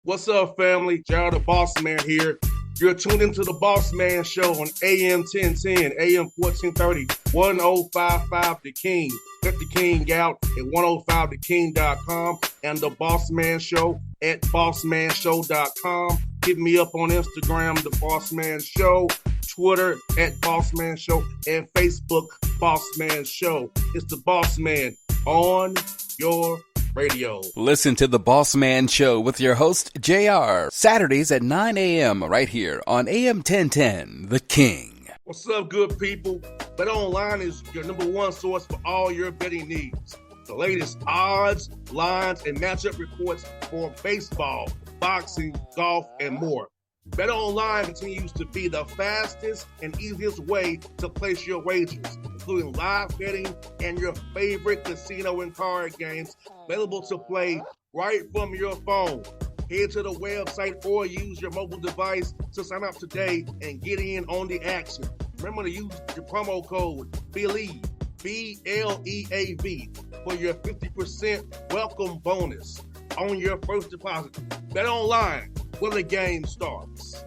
What's up, family? Jared the Bossman here. You're tuned into the Bossman Show on AM 1010, AM 1430, 1055 The King. Check The King out at 105theking.com and the Bossman Show at bossmanshow.com. Hit me up on Instagram, The Bossman Show, Twitter at Bossman Show, and Facebook, Bossman Show. It's the Bossman on your radio. Listen to the Bossman Show with your host, JR, Saturdays at 9 a.m. right here on AM 1010, The King. What's up, good people? BetOnline is your number one source for all your betting needs. The latest odds, lines, and matchup reports for baseball, boxing, golf, and more. BetOnline continues to be the fastest and easiest way to place your wagers, including live betting and your favorite casino and card games available to play right from your phone. Head to the website or use your mobile device to sign up today and get in on the action. Remember to use your promo code BELIEVE, BLEAV, for your 50% welcome bonus on your first deposit. BetOnline, where the game starts.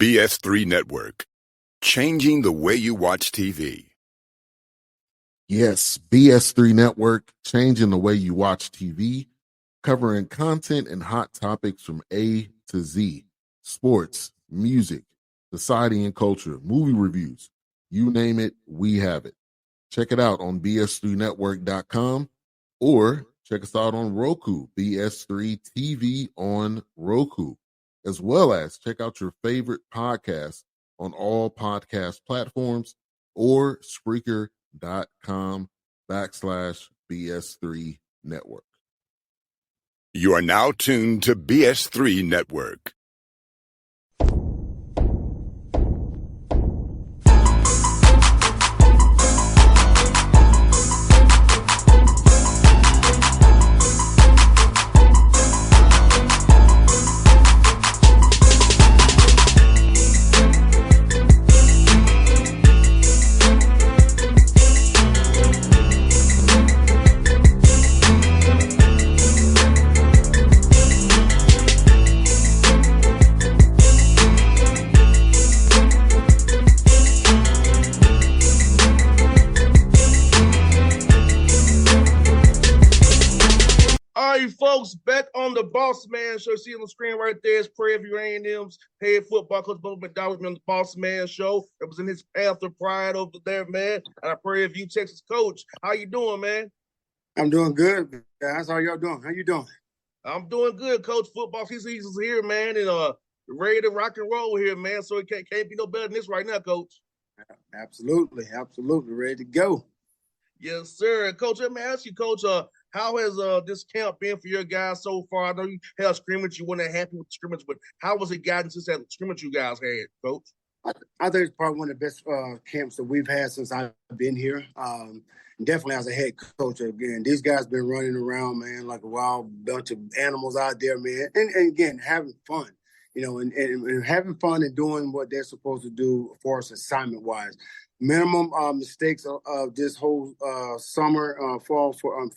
BS3 Network, changing the way you watch TV. Yes, BS3 Network, changing the way you watch TV, covering content and hot topics from A to Z, sports, music, society and culture, movie reviews, you name it, we have it. Check it out on bs3network.com or check us out on Roku, BS3 TV on Roku, as well as check out your favorite podcast on all podcast platforms or Spreaker.com/BS3 Network. You are now tuned to BS3 Network. Folks, back on the Bossman Show. See on the screen right there is Prairie View A&M's head football coach Bubba McDowell on the Bossman Show, representing his Panther pride over there, man. And I Prairie View, Texas coach. How you doing, man? I'm doing good, guys. How y'all doing? How you doing? I'm doing good, coach. Football season's here, man, and ready to rock and roll here, man. So it can't be no better than this right now, coach. Absolutely, ready to go. Yes, sir. Coach, let me ask you, Coach, how has this camp been for your guys so far? I know you had a scrimmage. You weren't happy with the scrimmage, but how was it gotten since that scrimmage you guys had, Coach? I think it's probably one of the best camps that we've had since I've been here. Definitely as a head coach, again, these guys been running around, man, like a wild bunch of animals out there, man. And again, having fun, and having fun and doing what they're supposed to do for us assignment-wise. Minimum mistakes of this whole summer, fall for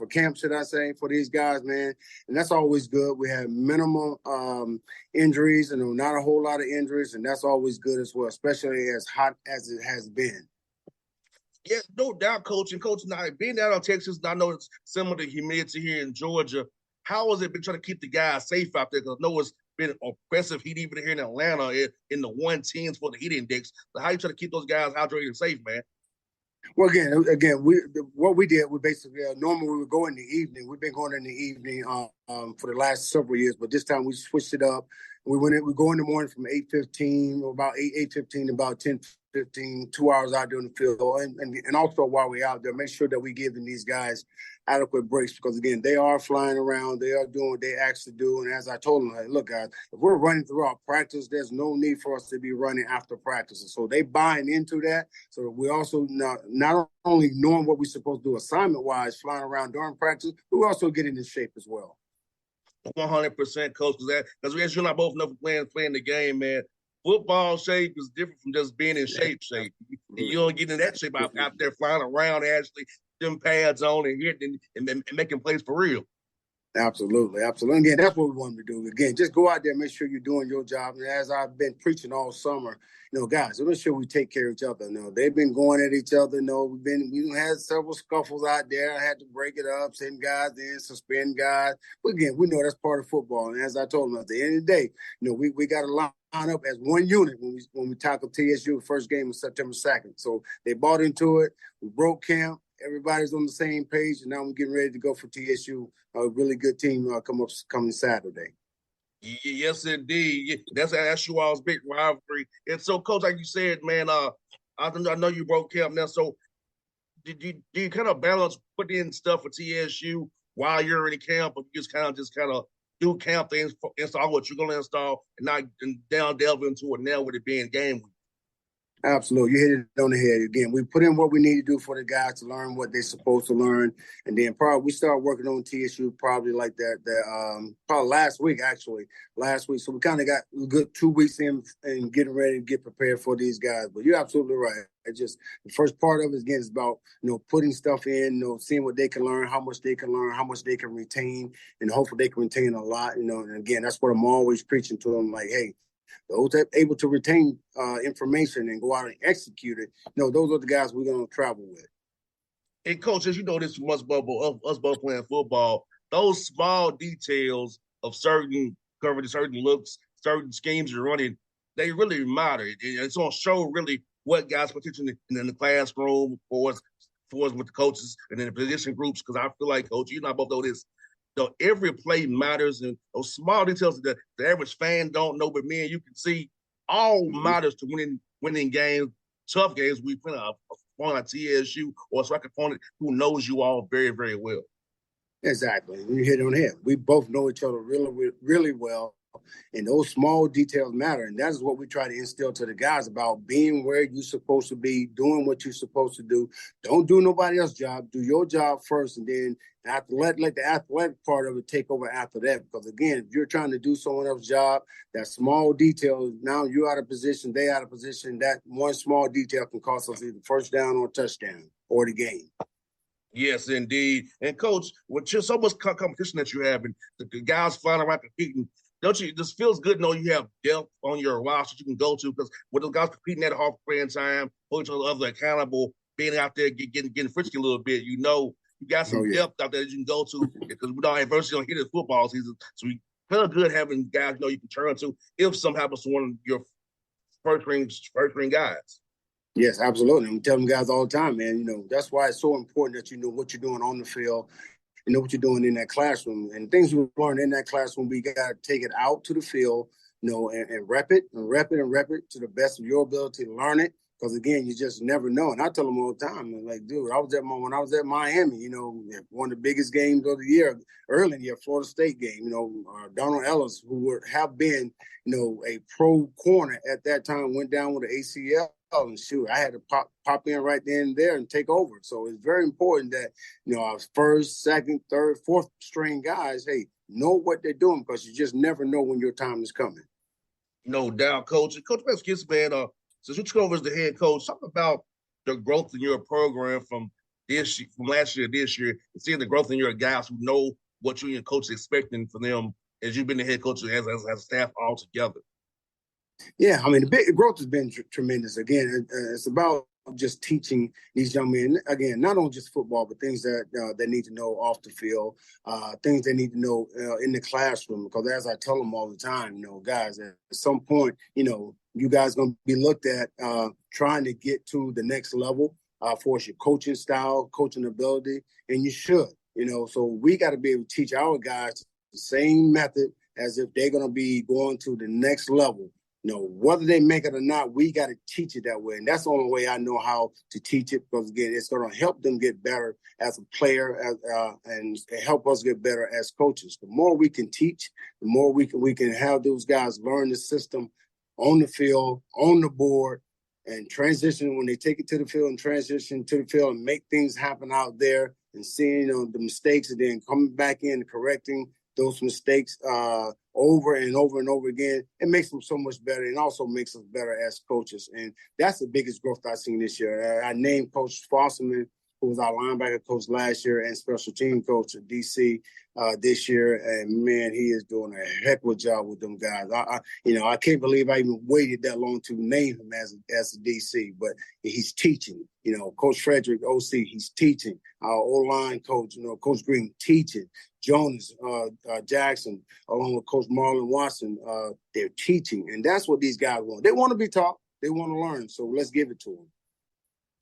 camp, should I say, for these guys, man, and that's always good. We have minimal injuries, and not a whole lot of injuries, and that's always good as well, especially as hot as it has been. Yeah, no doubt, Coach. And Coach, now being down in Texas, I know it's similar to humidity here in Georgia. How has it been trying to keep the guys safe out there? Because I know it's been oppressive heat even here in Atlanta in the 110s for the heat index. So how you try to keep those guys hydrated and safe, man? Well, again, what we did, we basically normally we would go in the evening. We've been going in the evening for the last several years, but this time we switched it up. We go in the morning from 8:15, about 8:15 to about 10:15, 2 hours out there in the field, and also while we're out there, make sure that we're giving these guys adequate breaks because again, they are flying around, they are doing what they actually do, and as I told them, like, look, guys, if we're running throughout practice, there's no need for us to be running after practice, and so they buying into that. So we also not only knowing what we're supposed to do assignment-wise, flying around during practice, but we're also getting in shape as well. 100%, Coach, because as you and I both know from playing the game, man, football shape is different from just being in shape. You don't get in that shape out there flying around, actually them pads on and hitting and making plays for real. Absolutely, absolutely. Again, that's what we want to do. Again, just go out there, make sure you're doing your job. And as I've been preaching all summer, guys, make sure we take care of each other. They've been going at each other. We had several scuffles out there. I had to break it up, send guys in, suspend guys. But again, we know that's part of football. And as I told them, at the end of the day, we got to line up as one unit when we tackle TSU the first game of September 2nd. So they bought into it. We broke camp. Everybody's on the same page, and now we're getting ready to go for TSU. A really good team coming Saturday. Yes, indeed. That's you all's big rivalry. And so, Coach, like you said, man, I know you broke camp now. So, do you kind of balance putting in stuff for TSU while you're in the camp, or you just kind of do camp things, install what you're going to install, and not delve into it now with it being game week? Absolutely. You hit it on the head. Again, we put in what we need to do for the guys to learn what they're supposed to learn. And then probably we start working on TSU probably like probably last week. So we kind of got a good 2 weeks in and getting ready to get prepared for these guys. But you're absolutely right. It's just the first part of it, again, is about, putting stuff in, seeing what they can learn, how much they can learn, how much they can retain, and hopefully they can retain a lot, and again, that's what I'm always preaching to them. Like, hey, those that are able to retain information and go out and execute it, those are the guys we're going to travel with. And Coach, as you know this from us both playing football, those small details of certain coverage, certain looks, certain schemes you're running, they really matter. It's going to show really what guys potential in the classroom for us with the coaches and then the position groups. Because I feel like, Coach, you and I both know this. Every play matters, and those small details that the average fan don't know, but me and you can see, all matters to winning games, tough games. We play a opponent like TSU or a strike opponent who knows you all very, very well. Exactly. You hit it on the head. We both know each other really, really well. And those small details matter. And that's what we try to instill to the guys about being where you're supposed to be, doing what you're supposed to do. Don't do nobody else's job. Do your job first, and then let the athletic part of it take over after that. Because, again, if you're trying to do someone else's job, that small detail, now you're out of position, they out of position, that one small detail can cost us either first down or touchdown or the game. Yes, indeed. And, Coach, with just so much competition that you have, and the guys flying around competing, don't you? It just feels good knowing you have depth on your roster you can go to, because with those guys competing at half playing time, holding each other accountable, being out there getting frisky a little bit, you got some depth out there that you can go to, because we know adversity don't hit this football season. So we feel good having guys you can turn to if something happens to one of your first ring guys. Yes, absolutely. I'm telling guys all the time, man. That's why it's so important that you know what you're doing on the field. You know what you're doing in that classroom, and things we learn in that classroom, we got to take it out to the field, and rep it to the best of your ability to learn it. Because again, you just never know. And I tell them all the time, like, dude, when I was at Miami, one of the biggest games of the year, early in the year, Florida State game, Donald Ellis, who have been, a pro corner at that time, went down with an ACL. And shoot, I had to pop in right then and there and take over. So it's very important that, our first, second, third, fourth string guys, hey, know what they're doing, because you just never know when your time is coming. No doubt, Coach. And Coach Mesquita, man, since you took over as the head coach, talk about the growth in your program from last year to this year, and seeing the growth in your guys who know what you and your coach is expecting from them as you've been the head coach as a staff all together. Yeah, I mean, the big growth has been tremendous. Again, it's about just teaching these young men, again, not only just football, but things that they need to know off the field, things they need to know in the classroom. Because as I tell them all the time, guys, at some point, you guys going to be looked at trying to get to the next level for your coaching style, coaching ability, and you should, So we got to be able to teach our guys the same method as if they're going to be going to the next level. Whether they make it or not, we got to teach it that way. And that's the only way I know how to teach it, because, again, it's going to help them get better as a player and help us get better as coaches. The more we can teach, the more we can have those guys learn the system on the field, on the board, and transition when they take it to the field and transition to the field and make things happen out there, and seeing the mistakes and then coming back in and correcting those mistakes over and over and over again. It makes them so much better, and also makes us better as coaches. And that's the biggest growth I've seen this year. I named Coach Bossman who was our linebacker coach last year and special team coach at DC this year. And man, he is doing a heck of a job with them guys. I can't believe I even waited that long to name him as a DC, but he's teaching. Coach Frederick, OC, he's teaching. Our O-line coach, Coach Green, teaching. Jonas, Jackson, along with Coach Marlon Watson, they're teaching. And that's what these guys want. They want to be taught. They want to learn. So let's give it to them.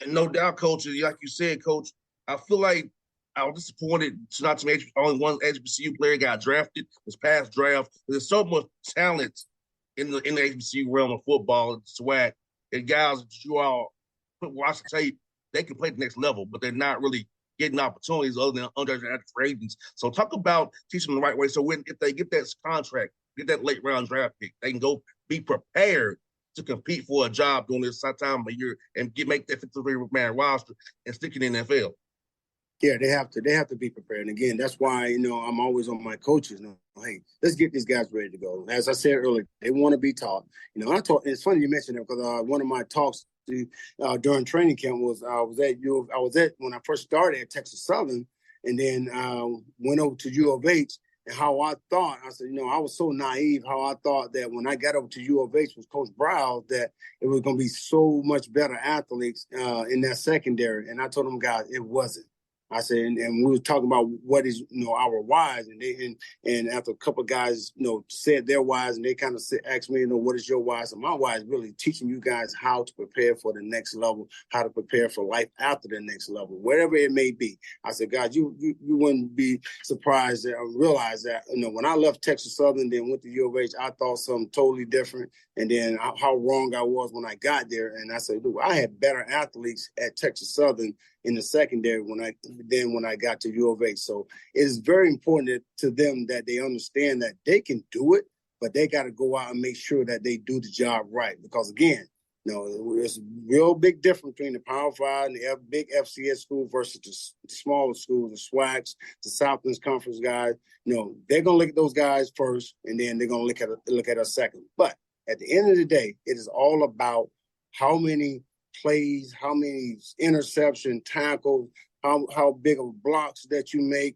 And no doubt, Coach, like you said, Coach, I feel like I was disappointed not to make only one HBCU player got drafted this past draft. There's so much talent in the HBCU realm of football and swag. And guys that you all watch the tape, they can play the next level, but they're not really getting opportunities other than undrafted free agents. So talk about teaching them the right way. So if they get that contract, get that late round draft pick, they can go be prepared to compete for a job during this time of year and make that 53-man roster and stick it in the NFL. Yeah, they have to be prepared. And again, that's why, I'm always on my coaches. Hey, let's get these guys ready to go. As I said earlier, they want to be taught. It's funny you mentioned that because one of my talks during training camp was I was at when I first started at Texas Southern, and then went over to U of H. And how I thought, I said, I was so naive how I thought that when I got over to U of H with Coach Browse that it was going to be so much better athletes in that secondary. And I told them guys, it wasn't. I said, and we were talking about what is, our whys, and after a couple of guys, said their whys, and they kind of asked me, what is your why? So my why is really teaching you guys how to prepare for the next level, how to prepare for life after the next level, whatever it may be. I said, guys, you wouldn't be surprised or realize that, when I left Texas Southern, then went to U of H, I thought something totally different. And then how wrong I was when I got there. And I said, I had better athletes at Texas Southern in the secondary when I got to U of H. So it is very important to them that they understand that they can do it, but they got to go out and make sure that they do the job right. Because again, there's a real big difference between the Power 5 and the big FCS school versus the smaller schools, the SWACs, the Southlands Conference guys. They're going to look at those guys first, and then they're going to look at us second. But at the end of the day, it is all about how many plays, how many interception tackles, how big of blocks that you make,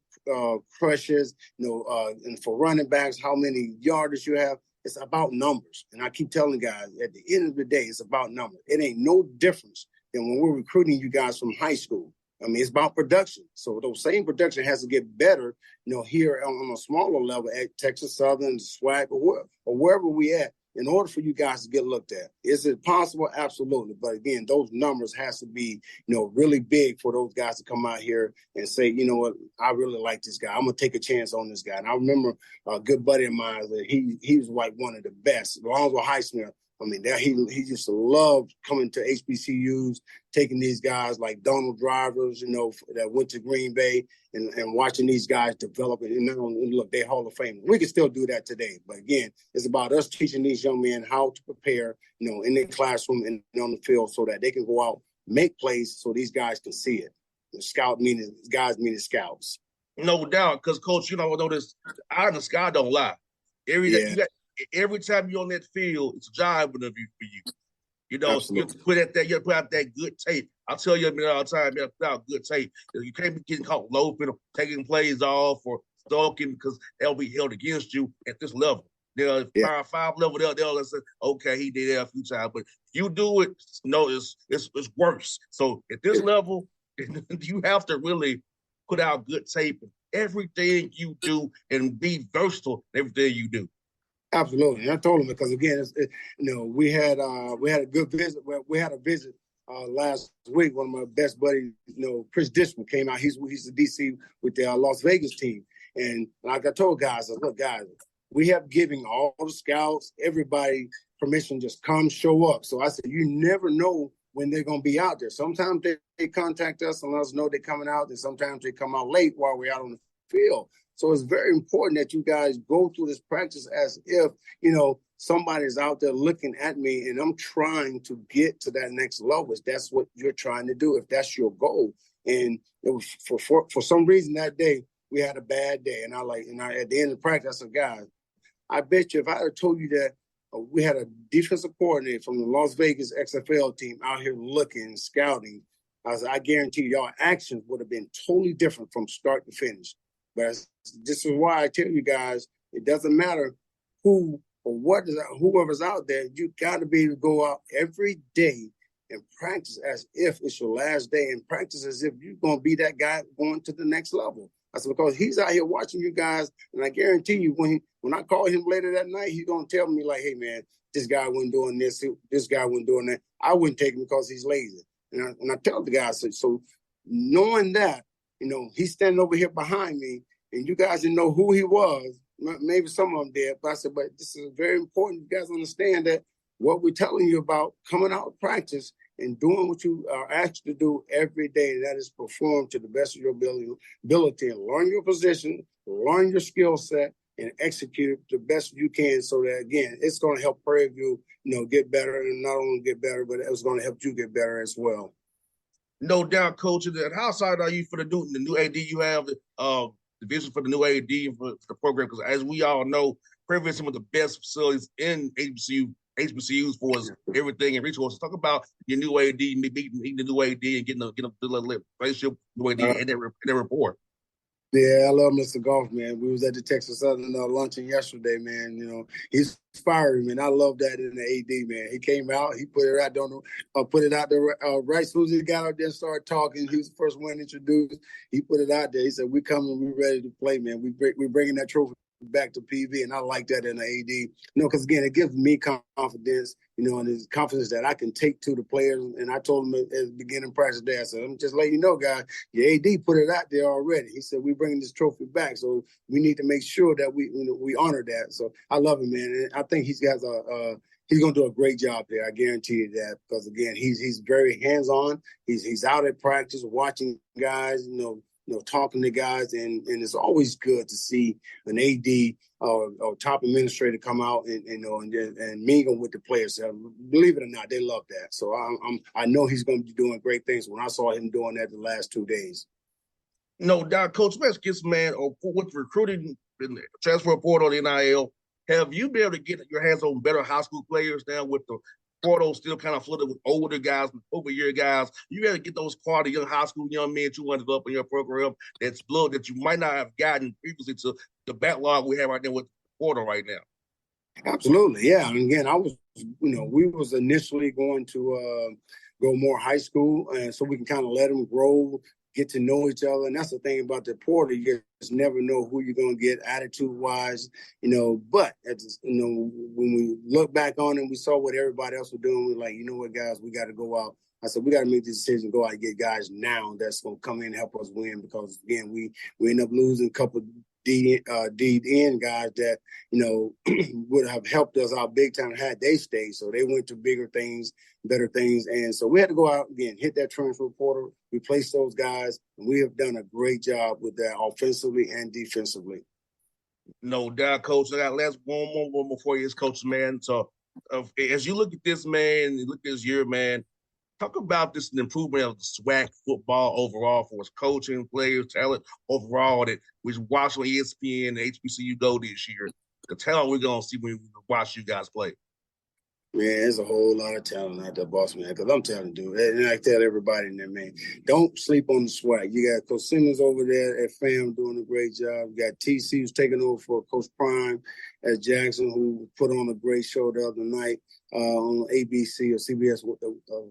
crushes, and for running backs, how many yardage you have. It's about numbers. And I keep telling guys, at the end of the day, it's about numbers. It ain't no difference than when we're recruiting you guys from high school. I mean, it's about production. So those same production has to get better, here on a smaller level at Texas Southern, SWAC, or wherever we at, in order for you guys to get looked at. Is it possible? Absolutely. But again, those numbers has to be, really big for those guys to come out here and say, you know what, I really like this guy. I'm going to take a chance on this guy. And I remember a good buddy of mine, that he was like one of the best, Alonzo Highsmith. I mean, he used to love coming to HBCUs, taking these guys like Donald Drivers, that went to Green Bay and watching these guys develop. And look, they're Hall of Fame. We can still do that today. But again, it's about us teaching these young men how to prepare, in their classroom and on the field so that they can go out, make plays so these guys can see it. Guys meaning scouts. No doubt, because, Coach, this, eye in the sky don't lie. Every time you're on that field, it's a job interview for you. You have to put out that good tape. I'll tell you all the time, you have to put out good tape. You can't be getting caught loafing or taking plays off or stalking because they'll be held against you at this level. Power 5 level, they'll say, okay, he did that a few times. But if you do it, it's worse. So at this level, you have to really put out good tape in everything you do and be versatile in everything you do. Absolutely, and I told him because again, we had a good visit. We had a visit last week. One of my best buddies, Chris Dishman, came out. He's the DC with the Las Vegas team, and like I told guys, look, guys, we have given all the scouts, everybody permission, just come show up. So I said, you never know when they're going to be out there. Sometimes they contact us and let us know they're coming out, and sometimes they come out late while we're out on the field. So it's very important that you guys go through this practice as if, somebody's out there looking at me and I'm trying to get to that next level. If that's what you're trying to do, if that's your goal. And it was for some reason that day, we had a bad day. And I at the end of the practice, I said, guys, I bet you if I had told you that we had a defensive coordinator from the Las Vegas XFL team out here looking, scouting, I guarantee y'all actions would have been totally different from start to finish. But this is why I tell you guys, it doesn't matter who or what is whoever's out there. You got to be able to go out every day and practice as if it's your last day, and practice as if you're going to be that guy going to the next level. I said, because he's out here watching you guys, and I guarantee you, when I call him later that night, he's going to tell me, like, hey, man, this guy wasn't doing this guy wasn't doing that. I wouldn't take him because he's lazy. And I tell the guys, so knowing that, he's standing over here behind me, and you guys didn't know who he was. Maybe some of them did, but I said, but this is very important. You guys understand that what we're telling you about coming out of practice and doing what you are asked to do every day, and that is perform to the best of your ability and learn your position, learn your skill set, and execute the best you can, so that, again, it's going to help Prairie View, get better, and not only get better, but it's going to help you get better as well. No doubt, Coach. And how excited are you for the new AD you have, the vision for the new AD for the program? Because as we all know, Prairie View is some of the best facilities in HBCUs for us, everything and resources. Talk about your new AD, meeting the new AD and getting a relationship with AD and their report. Yeah, I love Mr. Golf, man. We was at the Texas Southern luncheon yesterday, man. He's fiery, man. I love that in the AD, man. He came out, he put it out there, right as soon as he got out there and started talking. He was the first one introduced. He put it out there. He said, "We coming, we ready to play, man. We bringing that trophy back to PV," and I like that in the AD. Because again, it gives me confidence, and it's confidence that I can take to the players. And I told him at the beginning practice day, I said, "I'm just letting you know, guys, your AD put it out there already." He said, "We're bringing this trophy back, so we need to make sure that we honor that." So I love him, man, and I think he's going to do a great job there. I guarantee you that, because again, he's very hands-on. He's out at practice watching guys, talking to guys, and it's always good to see an AD or top administrator come out and mingle with the players. Believe it or not, they love that. So I know he's going to be doing great things. When I saw him doing that the last 2 days. No doubt, Coach. Let's get some, man, with recruiting, in the transfer portal, the NIL. Have you been able to get your hands on better high school players now with the portal still kind of flooded with older guys, with over-year guys? You got to get those quality young men you wanted up in your program that's blood that you might not have gotten previously to the backlog we have right now with the portal right now. Absolutely, yeah. And again, we was initially going to go more high school, and so we can kind of let them grow, get to know each other. And that's the thing about the portal. You just never know who you're going to get attitude-wise, But, when we look back on it, we saw what everybody else was doing. We're like, you know what, guys, we got to go out. I said, we got to make this decision, go out and get guys now that's going to come in and help us win, because, again, we end up losing a couple of D-end guys that, would have helped us out big time had they stayed. So they went to bigger things, better things. And so we had to go out again, hit that transfer portal, replace those guys. And we have done a great job with that offensively and defensively. No doubt, Coach. I got last one more before you, Coach, man. So as you look at this, man, you look at this year, man, talk about this improvement of the SWAC football overall for its coaching, players, talent overall that we watch on ESPN and HBCU Go this year. The talent we're going to see when we watch you guys play. Man, there's a whole lot of talent out there, boss man, because I'm telling you, dude, and I tell everybody in there, man, don't sleep on the SWAC. You got Coach Simmons over there at FAM doing a great job. You got TC who's taking over for Coach Prime at Jackson, who put on a great show the other night on ABC or CBS,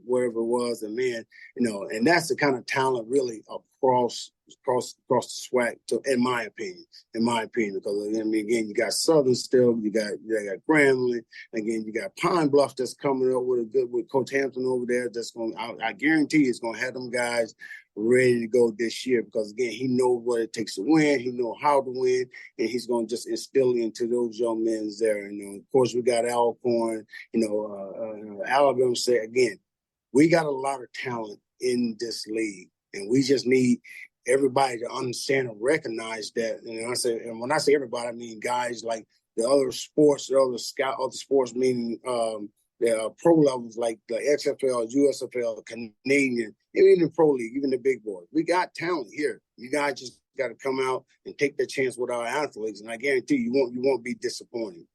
wherever it was. And, man, and that's the kind of talent really across the SWAC, in my opinion, because, again, you got Southern still, you got Grambling, again, you got Pine Bluff that's coming up with Coach Hampton over there. I guarantee it's going to have them guys ready to go this year, because, again, he knows what it takes to win, he knows how to win, and he's going to just instill into those young men there. And, of course, we got Alcorn, Alabama said, again, we got a lot of talent in this league, and we just need everybody to understand and recognize that. And when I say everybody, I mean guys like the other sports, other sports, meaning the pro levels like the XFL, USFL, Canadian, even the pro league, even the big boys. We got talent here. You guys just got to come out and take the chance with our athletes, and I guarantee you won't be disappointed.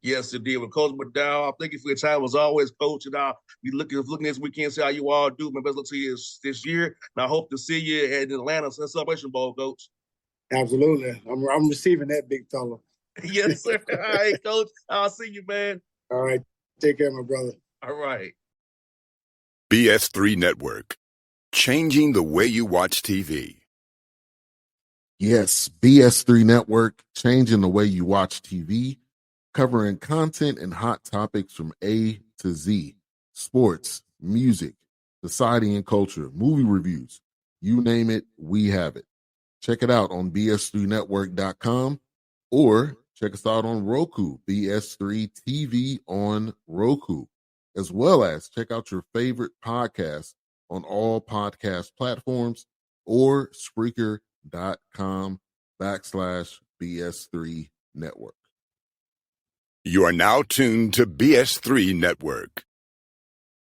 Yes, indeed. With Coach McDowell, thank you for your time as always, Coach. And I'll be looking this weekend, see how you all do. My best luck to you this year. And I hope to see you at Atlanta Celebration Bowl, Coach. Absolutely. I'm receiving that, big fella. Yes, sir. All right, Coach. I'll see you, man. All right. Take care, my brother. All right. BS3 Network. Changing the way you watch TV. Yes, BS3 Network, changing the way you watch TV, covering content and hot topics from A to Z. Sports, music, society and culture, movie reviews. You name it, we have it. Check it out on bs3network.com or check us out on Roku, BS3 TV on Roku, as well as check out your favorite podcast on all podcast platforms or Spreaker.com/BS3 Network. You are now tuned to BS3 Network.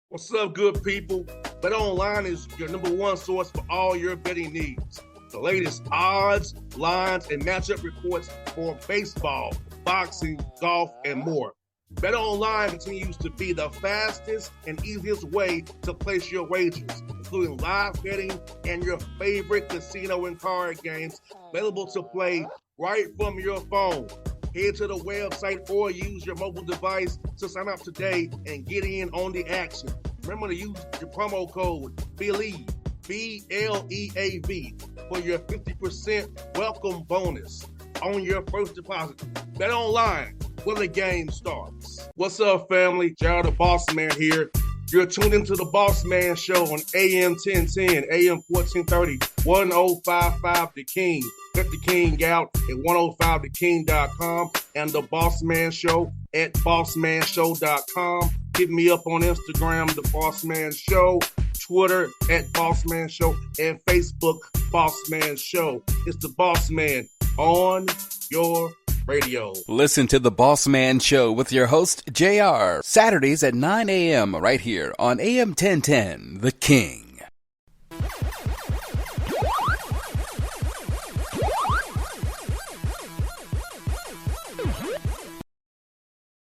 What's up, good people? Bet Online is your number one source for all your betting needs. The latest odds, lines, and matchup reports for baseball, boxing, golf, and more. Bet Online continues to be the fastest and easiest way to place your wagers, including live betting and your favorite casino and card games available to play right from your phone. Head to the website or use your mobile device to sign up today and get in on the action. Remember to use your promo code BELIEVE, BLEAV, for your 50% welcome bonus on your first deposit. Bet Online, where the game starts. What's up, family? Jared the Bossman here. You're tuned into the Bossman Show on AM 1010, AM 1430, 1055 The King. Check The King out at 105theking.com and the Bossman Show at bossmanshow.com. Hit me up on Instagram, The Bossman Show, Twitter at Bossman Show, and Facebook, Bossman Show. It's the Bossman on your radio. Listen to the Bossman Show with your host, JR, Saturdays at 9 a.m. right here on AM 1010, The King.